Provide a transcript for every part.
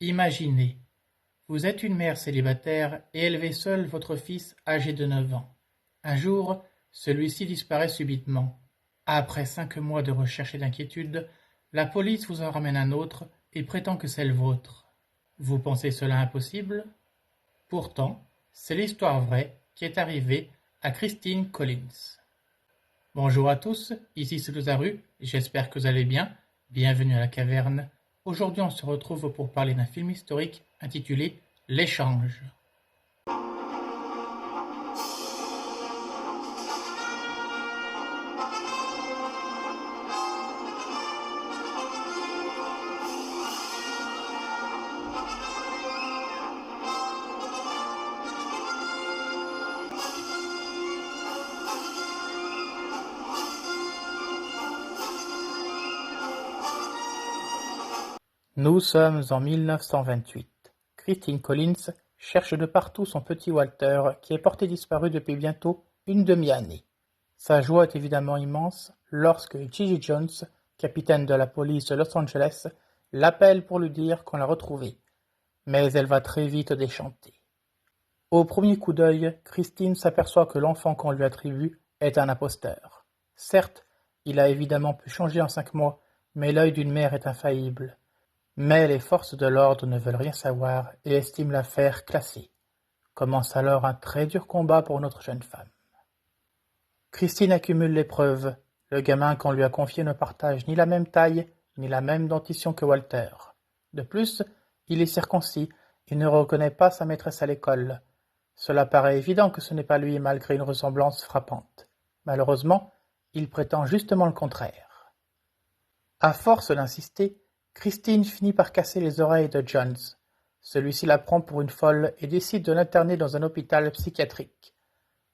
Imaginez, vous êtes une mère célibataire et élevez seule votre fils âgé de 9 ans. Un jour, celui-ci disparaît subitement. Après 5 mois de recherche et d'inquiétude, la police vous en ramène un autre et prétend que c'est le vôtre. Vous pensez cela impossible? Pourtant, c'est l'histoire vraie qui est arrivée à Christine Collins. Bonjour à tous, ici c'est Lozaru, j'espère que vous allez bien. Bienvenue à la caverne. Aujourd'hui on se retrouve pour parler d'un film historique intitulé L'échange. Nous sommes en 1928. Christine Collins cherche de partout son petit Walter qui est porté disparu depuis bientôt une demi-année. Sa joie est évidemment immense lorsque Gigi Jones, capitaine de la police de Los Angeles, l'appelle pour lui dire qu'on l'a retrouvé. Mais elle va très vite déchanter. Au premier coup d'œil, Christine s'aperçoit que l'enfant qu'on lui attribue est un imposteur. Certes, il a évidemment pu changer en 5 mois, mais l'œil d'une mère est infaillible. Mais les forces de l'ordre ne veulent rien savoir et estiment l'affaire classée. Commence alors un très dur combat pour notre jeune femme. Christine accumule les preuves. Le gamin qu'on lui a confié ne partage ni la même taille, ni la même dentition que Walter. De plus, il est circoncis et ne reconnaît pas sa maîtresse à l'école. Cela paraît évident que ce n'est pas lui malgré une ressemblance frappante. Malheureusement, il prétend justement le contraire. À force d'insister, Christine finit par casser les oreilles de Jones. Celui-ci la prend pour une folle et décide de l'interner dans un hôpital psychiatrique.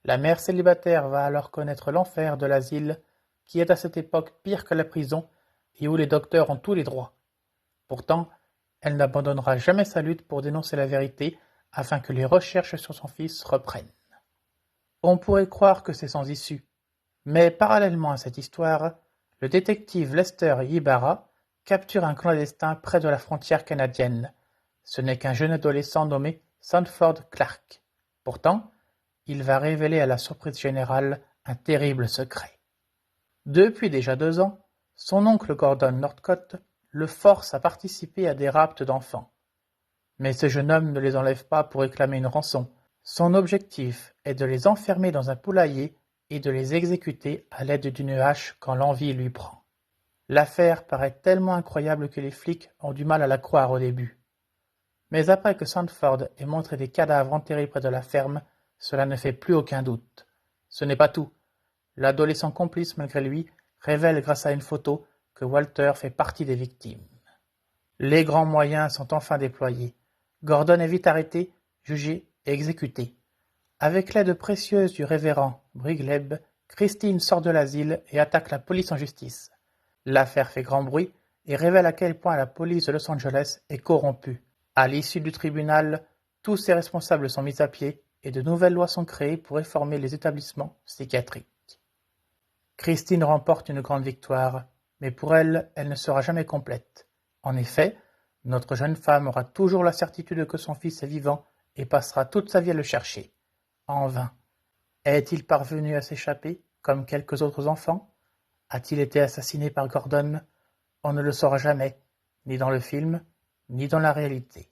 La mère célibataire va alors connaître l'enfer de l'asile, qui est à cette époque pire que la prison et où les docteurs ont tous les droits. Pourtant, elle n'abandonnera jamais sa lutte pour dénoncer la vérité afin que les recherches sur son fils reprennent. On pourrait croire que c'est sans issue, mais parallèlement à cette histoire, le détective Lester Ybarra capture un clandestin près de la frontière canadienne. Ce n'est qu'un jeune adolescent nommé Sanford Clark. Pourtant, il va révéler à la surprise générale un terrible secret. Depuis déjà 2 ans, son oncle Gordon Northcott le force à participer à des rapts d'enfants. Mais ce jeune homme ne les enlève pas pour réclamer une rançon. Son objectif est de les enfermer dans un poulailler et de les exécuter à l'aide d'une hache quand l'envie lui prend. L'affaire paraît tellement incroyable que les flics ont du mal à la croire au début. Mais après que Sanford ait montré des cadavres enterrés près de la ferme, cela ne fait plus aucun doute. Ce n'est pas tout. L'adolescent complice malgré lui révèle grâce à une photo que Walter fait partie des victimes. Les grands moyens sont enfin déployés. Gordon est vite arrêté, jugé et exécuté. Avec l'aide précieuse du révérend Brigleb, Christine sort de l'asile et attaque la police en justice. L'affaire fait grand bruit et révèle à quel point la police de Los Angeles est corrompue. À l'issue du tribunal, tous ses responsables sont mis à pied et de nouvelles lois sont créées pour réformer les établissements psychiatriques. Christine remporte une grande victoire, mais pour elle, elle ne sera jamais complète. En effet, notre jeune femme aura toujours la certitude que son fils est vivant et passera toute sa vie à le chercher. En vain. Est-il parvenu à s'échapper, comme quelques autres enfants? A-t-il été assassiné par Gordon? On ne le saura jamais, ni dans le film, ni dans la réalité.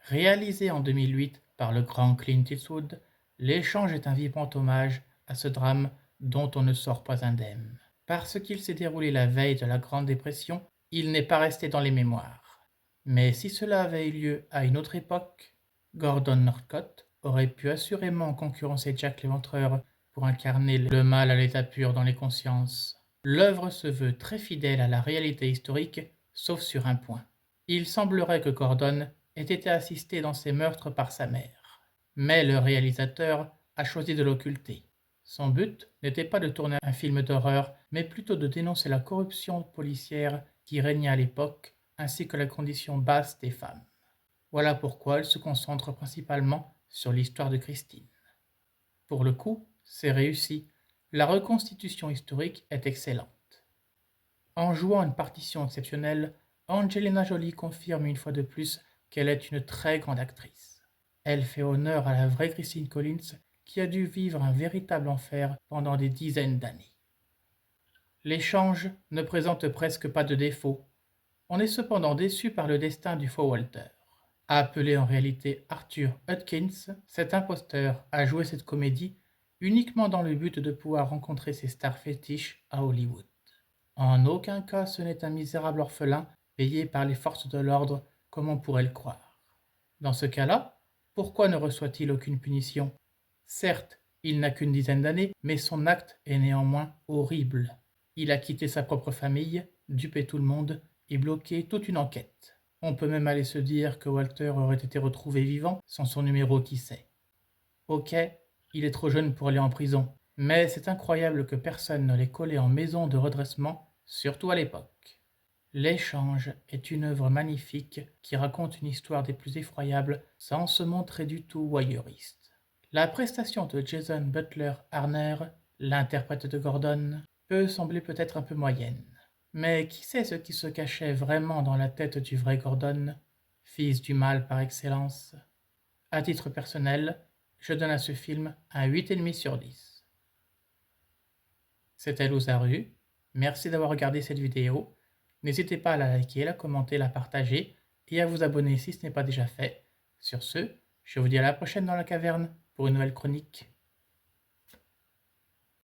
Réalisé en 2008 par le grand Clint Eastwood, L'échange est un vibrant hommage à ce drame dont on ne sort pas indemne. Parce qu'il s'est déroulé la veille de la Grande Dépression, il n'est pas resté dans les mémoires. Mais si cela avait eu lieu à une autre époque, Gordon Northcott aurait pu assurément concurrencer Jack l'Éventreur pour incarner le mal à l'état pur dans les consciences. L'œuvre se veut très fidèle à la réalité historique, sauf sur un point. Il semblerait que Gordon ait été assisté dans ses meurtres par sa mère. Mais le réalisateur a choisi de l'occulter. Son but n'était pas de tourner un film d'horreur, mais plutôt de dénoncer la corruption policière qui régnait à l'époque, ainsi que la condition basse des femmes. Voilà pourquoi il se concentre principalement sur l'histoire de Christine. Pour le coup, c'est réussi. La reconstitution historique est excellente. En jouant une partition exceptionnelle, Angelina Jolie confirme une fois de plus qu'elle est une très grande actrice. Elle fait honneur à la vraie Christine Collins qui a dû vivre un véritable enfer pendant des dizaines d'années. L'échange ne présente presque pas de défauts. On est cependant déçu par le destin du faux Walter. Appelé en réalité Arthur Hudkins, cet imposteur a joué cette comédie uniquement dans le but de pouvoir rencontrer ses stars fétiches à Hollywood. En aucun cas ce n'est un misérable orphelin payé par les forces de l'ordre comme on pourrait le croire. Dans ce cas-là, pourquoi ne reçoit-il aucune punition? Certes, il n'a qu'une dizaine d'années, mais son acte est néanmoins horrible. Il a quitté sa propre famille, dupé tout le monde et bloqué toute une enquête. On peut même aller se dire que Walter aurait été retrouvé vivant sans son numéro qui sait. Ok, il est trop jeune pour aller en prison, mais c'est incroyable que personne ne l'ait collé en maison de redressement, surtout à l'époque. L'échange est une œuvre magnifique qui raconte une histoire des plus effroyables sans se montrer du tout voyeuriste. La prestation de Jason Butler-Harner, l'interprète de Gordon, peut sembler peut-être un peu moyenne. Mais qui sait ce qui se cachait vraiment dans la tête du vrai Gordon, fils du mal par excellence? À titre personnel, je donne à ce film un 8,5 sur 10. C'était Louzaru, merci d'avoir regardé cette vidéo. N'hésitez pas à la liker, la commenter, la partager et à vous abonner si ce n'est pas déjà fait. Sur ce, je vous dis à la prochaine dans la caverne pour une nouvelle chronique.